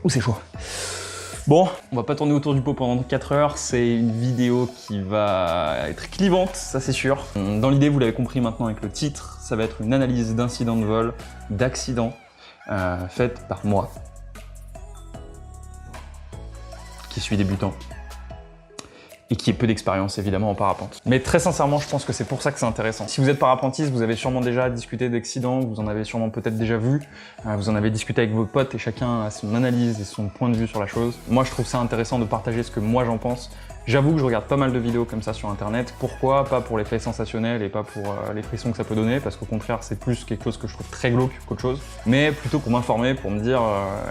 Ouh, c'est chaud. Bon, on va pas tourner autour du pot pendant 4 heures, c'est une vidéo qui va être clivante, ça c'est sûr. Dans l'idée, vous l'avez compris maintenant avec le titre, ça va être une analyse d'incidents de vol, d'accidents, faite par moi, qui suis débutant, et qui ai peu d'expérience évidemment en parapente. Mais très sincèrement, je pense que c'est pour ça que c'est intéressant. Si vous êtes parapentiste, vous avez sûrement déjà discuté d'accidents, vous en avez sûrement peut-être déjà vu, vous en avez discuté avec vos potes et chacun a son analyse et son point de vue sur la chose. Moi, je trouve ça intéressant de partager ce que moi j'en pense. J'avoue que je regarde pas mal de vidéos comme ça sur internet. Pourquoi? Pas pour l'effet sensationnel et pas pour les frissons que ça peut donner, parce qu'au contraire, c'est plus quelque chose que je trouve très glauque qu'autre chose. Mais plutôt pour m'informer, pour me dire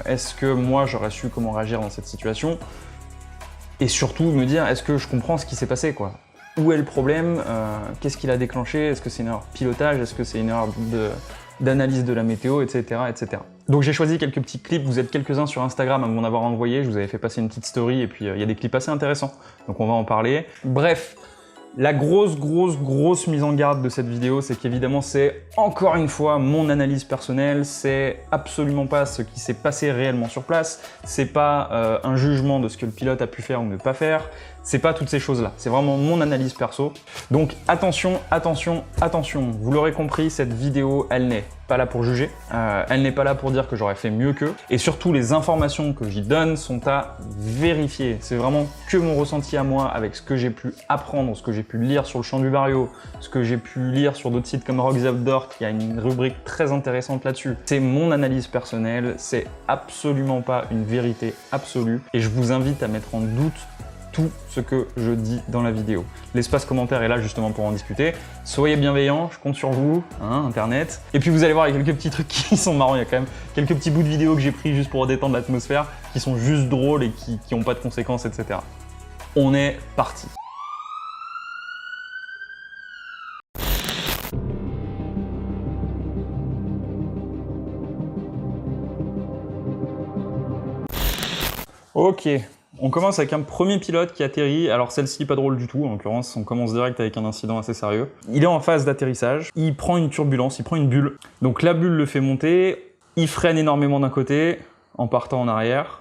est-ce que moi j'aurais su comment réagir dans cette situation? Et surtout me dire, est-ce que je comprends ce qui s'est passé, quoi? Où est le problème? Qu'est-ce qui l'a déclenché? Est-ce que c'est une erreur de pilotage? Est-ce que c'est une erreur d'analyse de la météo, etc., etc. Donc j'ai choisi quelques petits clips, vous êtes quelques-uns sur Instagram à m'en avoir envoyé, je vous avais fait passer une petite story et puis il y a des clips assez intéressants, donc on va en parler. Bref, la grosse mise en garde de cette vidéo, c'est qu'évidemment c'est encore une fois mon analyse personnelle, c'est absolument pas ce qui s'est passé réellement sur place, c'est pas un jugement de ce que le pilote a pu faire ou ne pas faire, c'est pas toutes ces choses-là, c'est vraiment mon analyse perso. Donc attention, attention, attention, vous l'aurez compris, cette vidéo, elle n'est pas là pour juger, elle n'est pas là pour dire que j'aurais fait mieux qu'eux, et surtout les informations que j'y donne sont à vérifier. C'est vraiment que mon ressenti à moi avec ce que j'ai pu apprendre, ce que j'ai pu lire sur le champ du Vario, ce que j'ai pu lire sur d'autres sites comme Rocks Outdoor, qui a une rubrique très intéressante là-dessus. C'est mon analyse personnelle, c'est absolument pas une vérité absolue, et je vous invite à mettre en doute tout ce que je dis dans la vidéo. L'espace commentaire est là justement pour en discuter. Soyez bienveillants, je compte sur vous, hein, internet. Et puis vous allez voir, il y a quelques petits trucs qui sont marrants, il y a quand même quelques petits bouts de vidéo que j'ai pris juste pour détendre l'atmosphère, qui sont juste drôles et qui n'ont pas de conséquences, etc. On est parti. Ok. On commence avec un premier pilote qui atterrit, alors celle-ci pas drôle du tout, en l'occurrence on commence direct avec un incident assez sérieux. Il est en phase d'atterrissage, il prend une turbulence, il prend une bulle, donc la bulle le fait monter, il freine énormément d'un côté, en partant en arrière,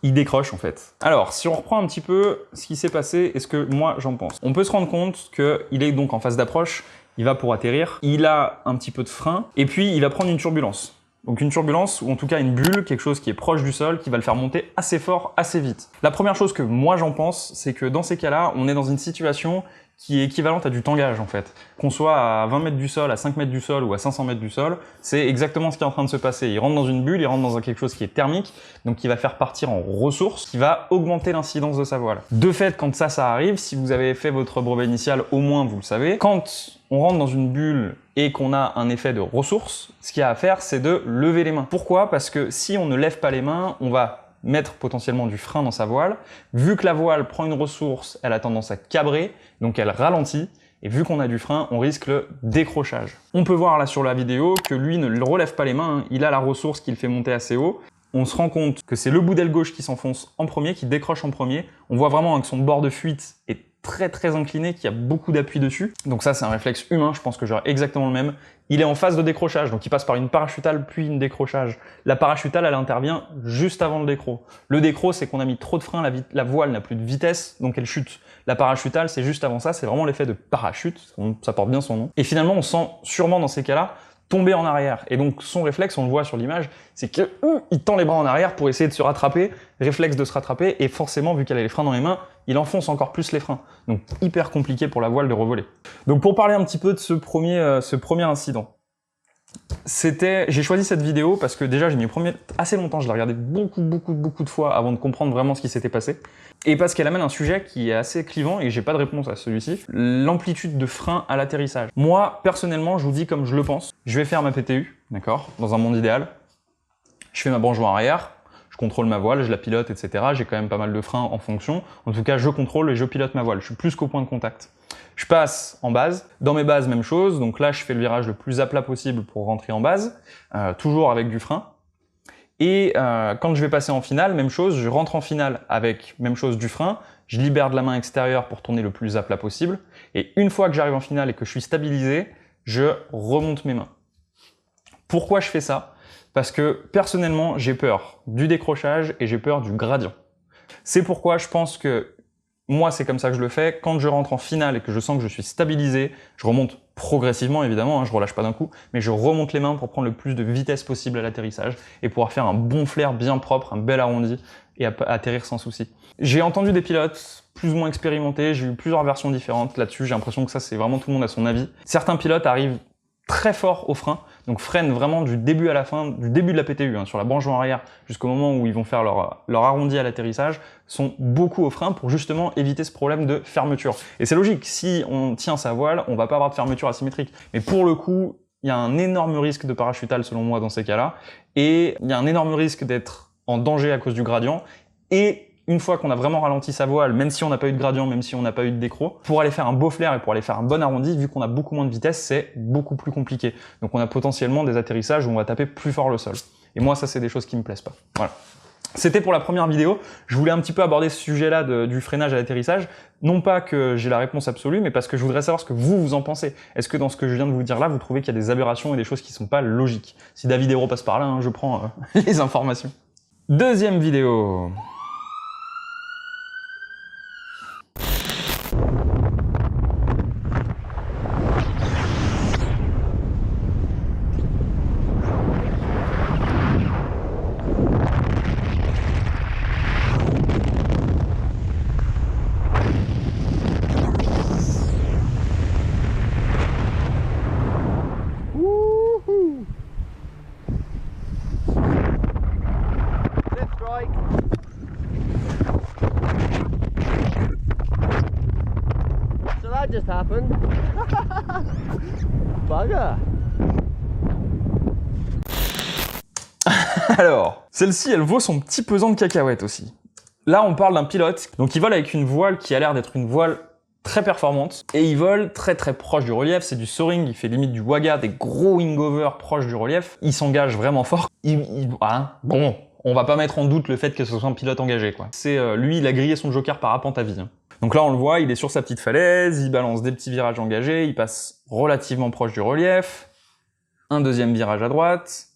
il décroche en fait. Alors, si on reprend un petit peu ce qui s'est passé et ce que moi j'en pense, on peut se rendre compte qu'il est donc en phase d'approche, il va pour atterrir, il a un petit peu de frein, et puis il va prendre une turbulence. Donc une turbulence, ou en tout cas une bulle, quelque chose qui est proche du sol, qui va le faire monter assez fort, assez vite. La première chose que moi j'en pense, c'est que dans ces cas-là, on est dans une situation qui est équivalente à du tangage en fait. Qu'on soit à 20 mètres du sol, à 5 mètres du sol ou à 500 mètres du sol, c'est exactement ce qui est en train de se passer. Il rentre dans une bulle, il rentre dans quelque chose qui est thermique, donc qui va faire partir en ressources, qui va augmenter l'incidence de sa voile. De fait, quand ça arrive, si vous avez fait votre brevet initial, au moins vous le savez, quand on rentre dans une bulle et qu'on a un effet de ressources, ce qu'il y a à faire, c'est de lever les mains. Pourquoi? Parce que si on ne lève pas les mains, on va mettre potentiellement du frein dans sa voile. Vu que la voile prend une ressource, elle a tendance à cabrer, donc elle ralentit, et vu qu'on a du frein, on risque le décrochage. On peut voir là sur la vidéo que lui ne relève pas les mains, hein. Il a la ressource qui le fait monter assez haut. On se rend compte que c'est le bout d'aile gauche qui s'enfonce en premier, qui décroche en premier. On voit vraiment que son bord de fuite est très incliné, qu'il y a beaucoup d'appui dessus. Donc ça, c'est un réflexe humain, je pense que j'aurais exactement le même. Il est en phase de décrochage, donc il passe par une parachutale puis une décrochage. La parachutale, elle intervient juste avant le décro. Le décro, c'est qu'on a mis trop de frein, la voile n'a plus de vitesse, donc elle chute. La parachutale, c'est juste avant ça, c'est vraiment l'effet de parachute, ça porte bien son nom. Et finalement, on sent sûrement dans ces cas-là tomber en arrière. Et donc son réflexe, on le voit sur l'image, c'est qu'il tend les bras en arrière pour essayer de se rattraper, réflexe de se rattraper, et forcément, vu qu'elle a les freins dans les mains, il enfonce encore plus les freins. Donc hyper compliqué pour la voile de revoler. Donc pour parler un petit peu de ce premier incident, j'ai choisi cette vidéo parce que déjà j'ai mis assez longtemps, je l'ai regardé beaucoup de fois avant de comprendre vraiment ce qui s'était passé. Et parce qu'elle amène un sujet qui est assez clivant et j'ai pas de réponse à celui-ci, l'amplitude de frein à l'atterrissage. Moi, personnellement, je vous dis comme je le pense, je vais faire ma PTU, d'accord, dans un monde idéal. Je fais ma branche arrière, je contrôle ma voile, je la pilote, etc. J'ai quand même pas mal de freins en fonction. En tout cas, je contrôle et je pilote ma voile. Je suis plus qu'au point de contact. Je passe en base. Dans mes bases, même chose. Donc là, je fais le virage le plus à plat possible pour rentrer en base, toujours avec du frein. Et quand je vais passer en finale, même chose, je rentre en finale avec, même chose, du frein, je libère de la main extérieure pour tourner le plus à plat possible, et une fois que j'arrive en finale et que je suis stabilisé, je remonte mes mains. Pourquoi je fais ça? Parce que personnellement, j'ai peur du décrochage et j'ai peur du gradient. C'est pourquoi je pense que moi, c'est comme ça que je le fais. Quand je rentre en finale et que je sens que je suis stabilisé, je remonte progressivement, évidemment, hein, je relâche pas d'un coup, mais je remonte les mains pour prendre le plus de vitesse possible à l'atterrissage et pouvoir faire un bon flair bien propre, un bel arrondi et atterrir sans souci. J'ai entendu des pilotes plus ou moins expérimentés, j'ai eu plusieurs versions différentes là-dessus, j'ai l'impression que ça, c'est vraiment tout le monde a son avis. Certains pilotes arrivent très fort au frein, donc freinent vraiment du début à la fin, du début de la PTU, hein, sur la branche arrière jusqu'au moment où ils vont faire leur arrondi à l'atterrissage, sont beaucoup au frein pour justement éviter ce problème de fermeture. Et c'est logique, si on tient sa voile, on va pas avoir de fermeture asymétrique. Mais pour le coup, il y a un énorme risque de parachutale selon moi dans ces cas-là, et il y a un énorme risque d'être en danger à cause du gradient, et une fois qu'on a vraiment ralenti sa voile, même si on n'a pas eu de gradient, même si on n'a pas eu de décro, pour aller faire un beau flair et pour aller faire un bon arrondi, vu qu'on a beaucoup moins de vitesse, c'est beaucoup plus compliqué. Donc on a potentiellement des atterrissages où on va taper plus fort le sol. Et moi, ça, c'est des choses qui me plaisent pas. Voilà. C'était pour la première vidéo. Je voulais un petit peu aborder ce sujet-là du freinage à l'atterrissage. Non pas que j'ai la réponse absolue, mais parce que je voudrais savoir ce que vous en pensez. Est-ce que dans ce que je viens de vous dire là, vous trouvez qu'il y a des aberrations et des choses qui sont pas logiques? Si David Hérault passe par là, hein, je prends les informations. Deuxième vidéo. Just happened. Bugger. Alors, celle-ci, elle vaut son petit pesant de cacahuètes aussi. Là, on parle d'un pilote, donc il vole avec une voile qui a l'air d'être une voile très performante, et il vole très proche du relief, c'est du soaring, il fait limite du waga, des gros wing-over proches du relief, il s'engage vraiment fort. Bon, on va pas mettre en doute le fait que ce soit un pilote engagé, quoi. C'est lui, il a grillé son joker parapente à vie. Hein. Donc là, on le voit, il est sur sa petite falaise, il balance des petits virages engagés, il passe relativement proche du relief, un deuxième virage à droite,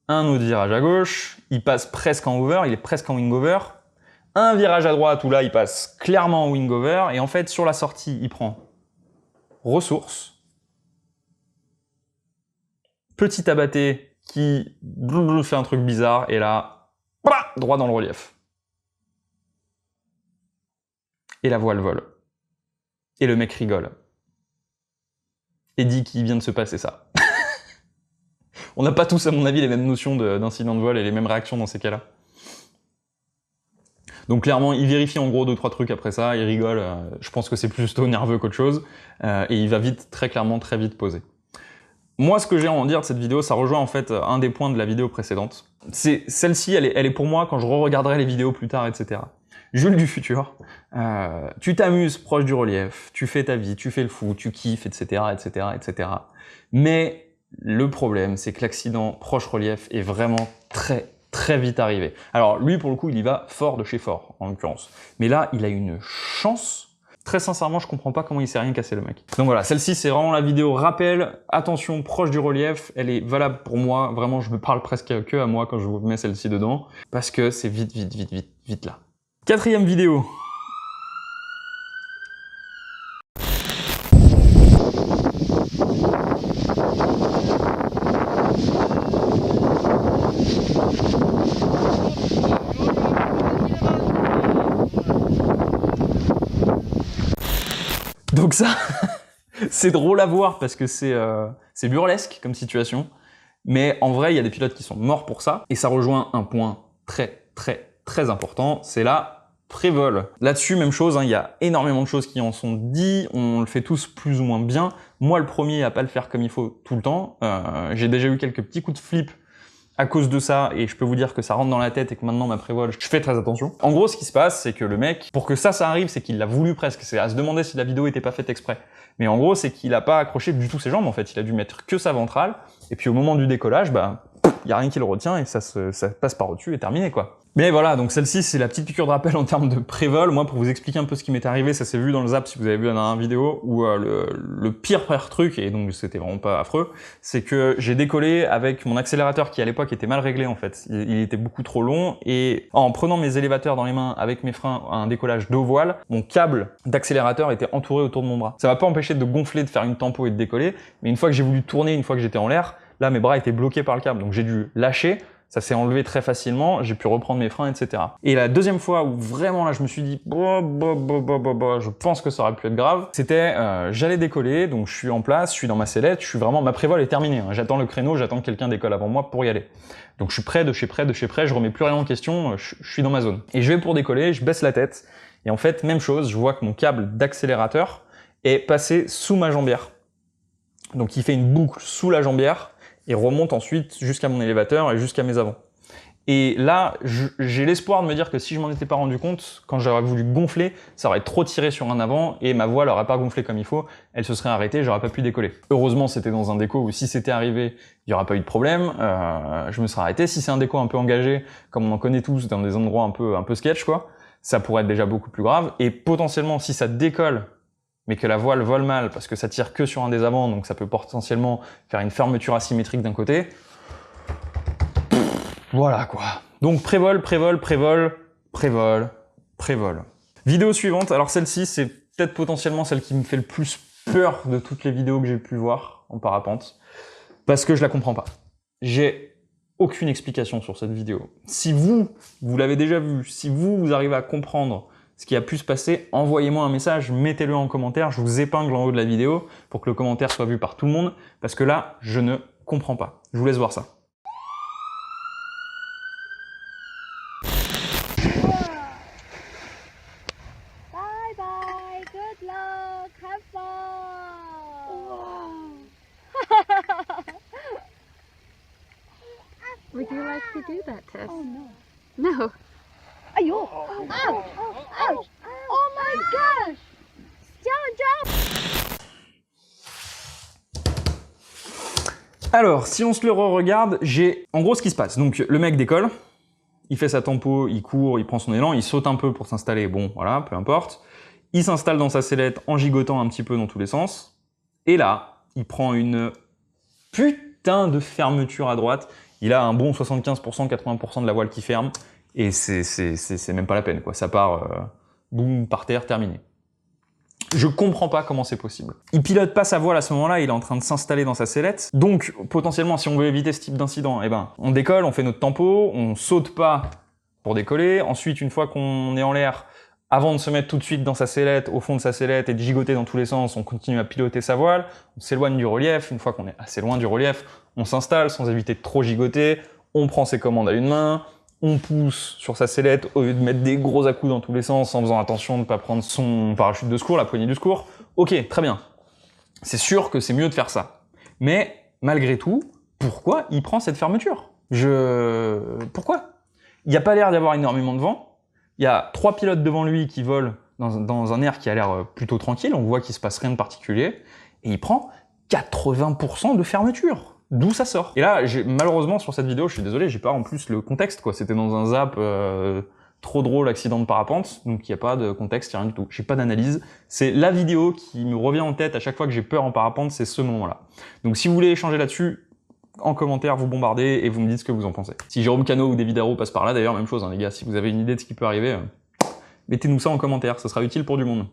un autre virage à gauche, il passe presque en over, il est presque en wing-over, un virage à droite où là, il passe clairement en wing-over, et en fait, sur la sortie, il prend ressources, petit abatté qui fait un truc bizarre, et là, droit dans le relief. Et la voile vole. Et le mec rigole. Et dit qu'il vient de se passer ça. On n'a pas tous, à mon avis, les mêmes notions d'incident de vol et les mêmes réactions dans ces cas-là. Donc clairement, il vérifie en gros 2-3 trucs après ça, il rigole, je pense que c'est plutôt nerveux qu'autre chose, et il va vite, très clairement, très vite poser. Moi, ce que j'ai à en dire de cette vidéo, ça rejoint en fait un des points de la vidéo précédente. C'est celle-ci, elle est pour moi quand je re-regarderai les vidéos plus tard, etc. Jules du futur, tu t'amuses proche du relief, tu fais ta vie, tu fais le fou, tu kiffes, etc., etc., etc. Mais le problème, c'est que l'accident proche relief est vraiment très vite arrivé. Alors lui, pour le coup, il y va fort de chez fort, en l'occurrence. Mais là, il a une chance. Très sincèrement, je comprends pas comment il s'est rien cassé, le mec. Donc voilà, celle-ci, c'est vraiment la vidéo rappel. Attention, proche du relief, elle est valable pour moi. Vraiment, je me parle presque que à moi quand je vous mets celle-ci dedans. Parce que c'est vite là. Quatrième vidéo. Donc ça, c'est drôle à voir parce que c'est burlesque comme situation. Mais en vrai, il y a des pilotes qui sont morts pour ça. Et ça rejoint un point très important, c'est la pré-vol. Là-dessus, même chose, hein, il y a énormément de choses qui en sont dites, on le fait tous plus ou moins bien. Moi, le premier à pas le faire comme il faut tout le temps. J'ai déjà eu quelques petits coups de flip à cause de ça, et je peux vous dire que ça rentre dans la tête et que maintenant, ma pré-vol, je fais très attention. En gros, ce qui se passe, c'est que le mec, pour que ça arrive, c'est qu'il l'a voulu presque. C'est à se demander si la vidéo était pas faite exprès. Mais en gros, c'est qu'il a pas accroché du tout ses jambes, en fait. Il a dû mettre que sa ventrale, et puis au moment du décollage, bah, il n'y a rien qui le retient et ça passe par-dessus et terminé quoi. Mais voilà, donc celle-ci, c'est la petite piqûre de rappel en termes de pré-vol. Moi, pour vous expliquer un peu ce qui m'est arrivé, ça s'est vu dans le zap si vous avez vu dans la vidéo, où le pire truc, et donc c'était vraiment pas affreux, c'est que j'ai décollé avec mon accélérateur qui à l'époque était mal réglé en fait. Il était beaucoup trop long et en prenant mes élévateurs dans les mains avec mes freins à un décollage dos voile, mon câble d'accélérateur était entouré autour de mon bras. Ça m'a pas empêché de gonfler, de faire une tempo et de décoller, mais une fois que j'ai voulu tourner, une fois que j'étais en l'air, là mes bras étaient bloqués par le câble, donc j'ai dû lâcher. Ça s'est enlevé très facilement, j'ai pu reprendre mes freins, etc. Et la deuxième fois où vraiment là je me suis dit je pense que ça aurait pu être grave, c'était j'allais décoller, donc je suis en place, je suis dans ma sellette, ma prévol est terminée, hein. J'attends le créneau, j'attends que quelqu'un décolle avant moi pour y aller. Donc je suis prêt, de chez prêt, je remets plus rien en question, je suis dans ma zone. Et je vais pour décoller, je baisse la tête, et en fait même chose, je vois que mon câble d'accélérateur est passé sous ma jambière. Donc il fait une boucle sous la jambière, et remonte ensuite jusqu'à mon élévateur et jusqu'à mes avants. Et là, j'ai l'espoir de me dire que si je m'en étais pas rendu compte, quand j'aurais voulu gonfler, ça aurait trop tiré sur un avant et ma voile aurait pas gonflé comme il faut, elle se serait arrêtée, j'aurais pas pu décoller. Heureusement, c'était dans un déco où si c'était arrivé, il y aurait pas eu de problème, je me serais arrêté. Si c'est un déco un peu engagé, comme on en connaît tous, dans des endroits un peu sketch, quoi, ça pourrait être déjà beaucoup plus grave. Et potentiellement, si ça décolle, mais que la voile vole mal parce que ça tire que sur un des avants, donc ça peut potentiellement faire une fermeture asymétrique d'un côté. Voilà quoi. Donc prévol. Vidéo suivante, alors celle-ci c'est peut-être potentiellement celle qui me fait le plus peur de toutes les vidéos que j'ai pu voir en parapente, parce que je la comprends pas. J'ai aucune explication sur cette vidéo. Si vous l'avez déjà vue, si vous arrivez à comprendre ce qui a pu se passer, envoyez-moi un message, mettez-le en commentaire, je vous épingle en haut de la vidéo pour que le commentaire soit vu par tout le monde, parce que là, je ne comprends pas. Je vous laisse voir ça. Bye bye, good luck, have fun. Would you like to do that, Tess? Oh no. No. Ayo! Ouch! Ouch! Oh my gosh! Jump! Alors, si on se le re-regarde, j'ai en gros ce qui se passe. Donc le mec décolle, il fait sa tempo, il court, il prend son élan, il saute un peu pour s'installer, bon voilà, peu importe. Il s'installe dans sa sellette en gigotant un petit peu dans tous les sens. Et là, il prend une putain de fermeture à droite. Il a un bon 75%, 80% de la voile qui ferme. Et c'est même pas la peine, quoi. Ça part, boum, par terre, terminé. Je comprends pas comment c'est possible. Il pilote pas sa voile à ce moment-là, il est en train de s'installer dans sa sellette. Donc, potentiellement, si on veut éviter ce type d'incident, eh ben, on décolle, on fait notre tempo, on saute pas pour décoller. Ensuite, une fois qu'on est en l'air, avant de se mettre tout de suite dans sa sellette, au fond de sa sellette et de gigoter dans tous les sens, on continue à piloter sa voile, on s'éloigne du relief. Une fois qu'on est assez loin du relief, on s'installe sans éviter de trop gigoter, on prend ses commandes à une main, on pousse sur sa sellette au lieu de mettre des gros à-coups dans tous les sens en faisant attention de ne pas prendre son parachute de secours, la poignée du secours. Ok, très bien. C'est sûr que c'est mieux de faire ça. Mais, malgré tout, pourquoi il prend cette fermeture? Pourquoi? Il n'y a pas l'air d'y avoir énormément de vent. Il y a 3 pilotes devant lui qui volent dans un air qui a l'air plutôt tranquille. On voit qu'il se passe rien de particulier. Et il prend 80% de fermeture. D'où ça sort? Et là, malheureusement, sur cette vidéo, je suis désolé, j'ai pas en plus le contexte, quoi. C'était dans un zap trop drôle, accident de parapente, donc il n'y a pas de contexte, il n'y a rien du tout. J'ai pas d'analyse. C'est la vidéo qui me revient en tête à chaque fois que j'ai peur en parapente, c'est ce moment-là. Donc si vous voulez échanger là-dessus, en commentaire, vous bombardez et vous me dites ce que vous en pensez. Si Jérôme Cano ou David Haro passent par là, d'ailleurs, même chose, hein, les gars, si vous avez une idée de ce qui peut arriver, mettez-nous ça en commentaire, ça sera utile pour du monde.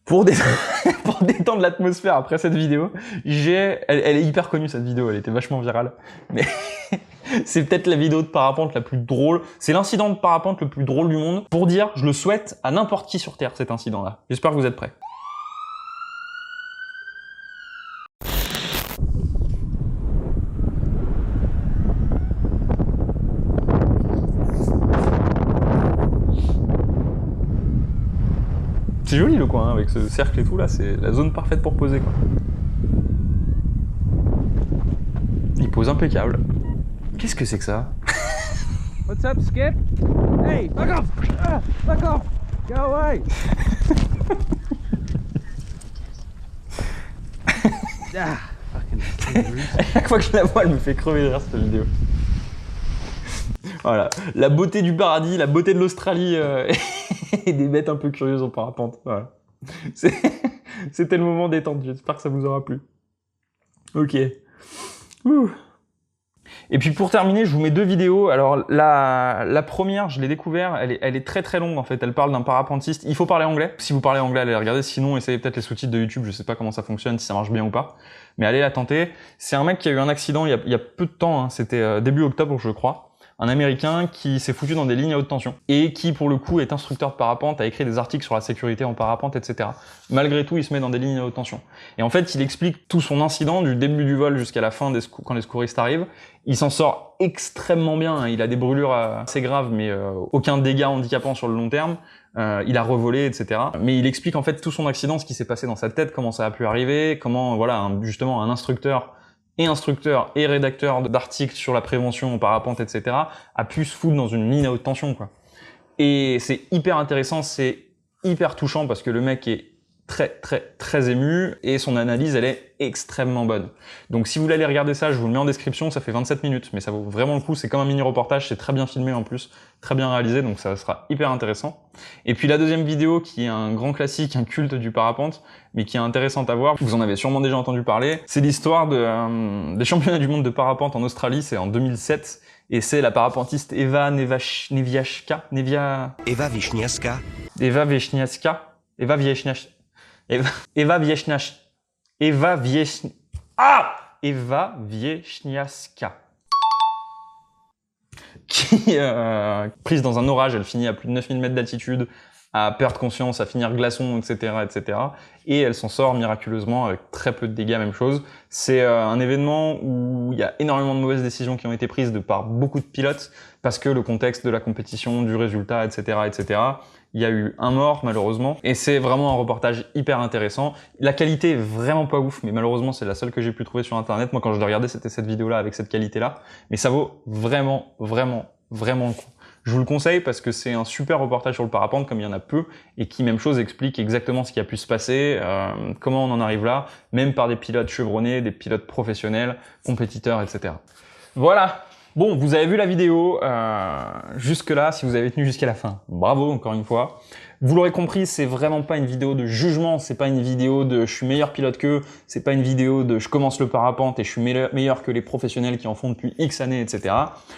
Pour détendre l'atmosphère après cette vidéo, elle est hyper connue cette vidéo, elle était vachement virale, mais c'est peut-être la vidéo de parapente la plus drôle, c'est l'incident de parapente le plus drôle du monde, pour dire, je le souhaite à n'importe qui sur Terre, cet incident-là. J'espère que vous êtes prêts. C'est joli le coin, hein, avec ce cercle et tout, là, c'est la zone parfaite pour poser, quoi. Il pose impeccable. Qu'est-ce que c'est que ça? What's up, Skip? Hey, back off! Back off! Go away! À chaque fois que je la vois, elle me fait crever de rire cette vidéo. Voilà, la beauté du paradis, la beauté de l'Australie et des bêtes un peu curieuses en parapente. Voilà. C'était le moment détente, j'espère que ça vous aura plu. Ok. Ouh. Et puis pour terminer, je vous mets 2 vidéos. Alors la première, je l'ai découvert, elle est très très longue en fait. Elle parle d'un parapentiste. Il faut parler anglais. Si vous parlez anglais, allez la regarder. Sinon, essayez peut-être les sous-titres de YouTube. Je sais pas comment ça fonctionne, si ça marche bien ou pas. Mais allez la tenter. C'est un mec qui a eu un accident il y a peu de temps. Hein. C'était début octobre, je crois. Un Américain qui s'est foutu dans des lignes à haute tension et qui, pour le coup, est instructeur de parapente, a écrit des articles sur la sécurité en parapente, etc. Malgré tout, il se met dans des lignes à haute tension. Et en fait, il explique tout son incident, du début du vol jusqu'à la fin quand les secouristes arrivent. Il s'en sort extrêmement bien. Hein. Il a des brûlures assez graves, mais aucun dégât handicapant sur le long terme. Il a revolé, etc. Mais il explique en fait tout son accident, ce qui s'est passé dans sa tête, comment ça a pu arriver, comment, voilà, justement, un instructeur et rédacteur d'articles sur la prévention en parapente, etc., a pu se foutre dans une ligne à haute tension, quoi. Et c'est hyper intéressant, c'est hyper touchant parce que le mec est très ému et son analyse, elle est extrêmement bonne. Donc si vous voulez aller regarder ça, je vous le mets en description, ça fait 27 minutes, mais ça vaut vraiment le coup, c'est comme un mini-reportage, c'est très bien filmé en plus, très bien réalisé, donc ça sera hyper intéressant. Et puis la deuxième vidéo, qui est un grand classique, un culte du parapente, mais qui est intéressante à voir, vous en avez sûrement déjà entendu parler, c'est l'histoire des championnats du monde de parapente en Australie, c'est en 2007, et c'est la parapentiste Eva Wiśniewska. Qui, prise dans un orage, elle finit à plus de 9000 mètres d'altitude, à perdre conscience, à finir glaçon, etc., etc. Et elle s'en sort miraculeusement avec très peu de dégâts, même chose. C'est un événement où il y a énormément de mauvaises décisions qui ont été prises de par beaucoup de pilotes, parce que le contexte de la compétition, du résultat, etc., etc., il y a eu un mort, malheureusement. Et c'est vraiment un reportage hyper intéressant. La qualité est vraiment pas ouf, mais malheureusement, c'est la seule que j'ai pu trouver sur Internet. Moi, quand je l'ai regardé, c'était cette vidéo-là avec cette qualité-là. Mais ça vaut vraiment le coup. Je vous le conseille parce que c'est un super reportage sur le parapente, comme il y en a peu, et qui, même chose, explique exactement ce qui a pu se passer, comment on en arrive là, même par des pilotes chevronnés, des pilotes professionnels, compétiteurs, etc. Voilà. Bon, vous avez vu la vidéo jusque-là, si vous avez tenu jusqu'à la fin. Bravo, encore une fois. Vous l'aurez compris, c'est vraiment pas une vidéo de jugement, c'est pas une vidéo de je suis meilleur pilote qu'eux, c'est pas une vidéo de je commence le parapente et je suis meilleur que les professionnels qui en font depuis X années, etc.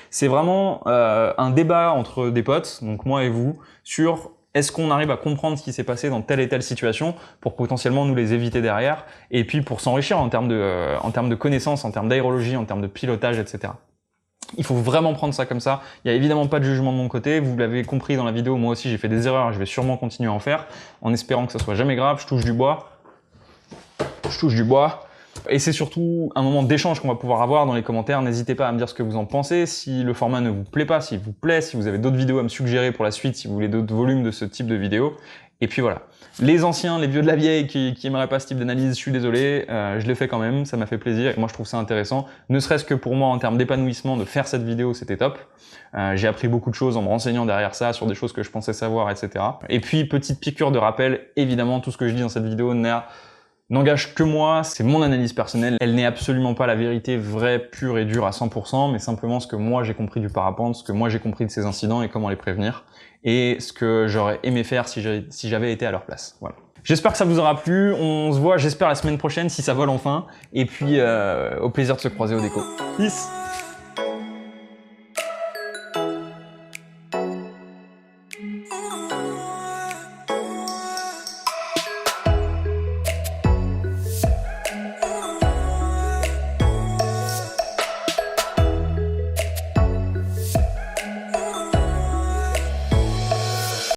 C'est vraiment un débat entre des potes, donc moi et vous, sur est-ce qu'on arrive à comprendre ce qui s'est passé dans telle et telle situation pour potentiellement nous les éviter derrière, et puis pour s'enrichir en termes de connaissances, en termes d'aérologie, en termes de pilotage, etc. Il faut vraiment prendre ça comme ça. Il n'y a évidemment pas de jugement de mon côté. Vous l'avez compris dans la vidéo, moi aussi j'ai fait des erreurs. Je vais sûrement continuer à en faire en espérant que ça soit jamais grave. Je touche du bois. Et c'est surtout un moment d'échange qu'on va pouvoir avoir dans les commentaires. N'hésitez pas à me dire ce que vous en pensez. Si le format ne vous plaît pas, s'il vous plaît, si vous avez d'autres vidéos à me suggérer pour la suite, si vous voulez d'autres volumes de ce type de vidéos. Et puis voilà. Les anciens, les vieux de la vieille qui aimeraient pas ce type d'analyse, je suis désolé, je l'ai fait quand même, ça m'a fait plaisir et moi je trouve ça intéressant. Ne serait-ce que pour moi en termes d'épanouissement, de faire cette vidéo, c'était top. J'ai appris beaucoup de choses en me renseignant derrière ça, sur des choses que je pensais savoir, etc. Et puis, petite piqûre de rappel, évidemment, tout ce que je dis dans cette vidéo n'engage que moi, c'est mon analyse personnelle. Elle n'est absolument pas la vérité vraie, pure et dure à 100%, mais simplement ce que moi j'ai compris du parapente, ce que moi j'ai compris de ces incidents et comment les prévenir, et ce que j'aurais aimé faire si j'avais été à leur place. Voilà. J'espère que ça vous aura plu, on se voit j'espère la semaine prochaine si ça vole enfin, et puis au plaisir de se croiser au déco. Peace.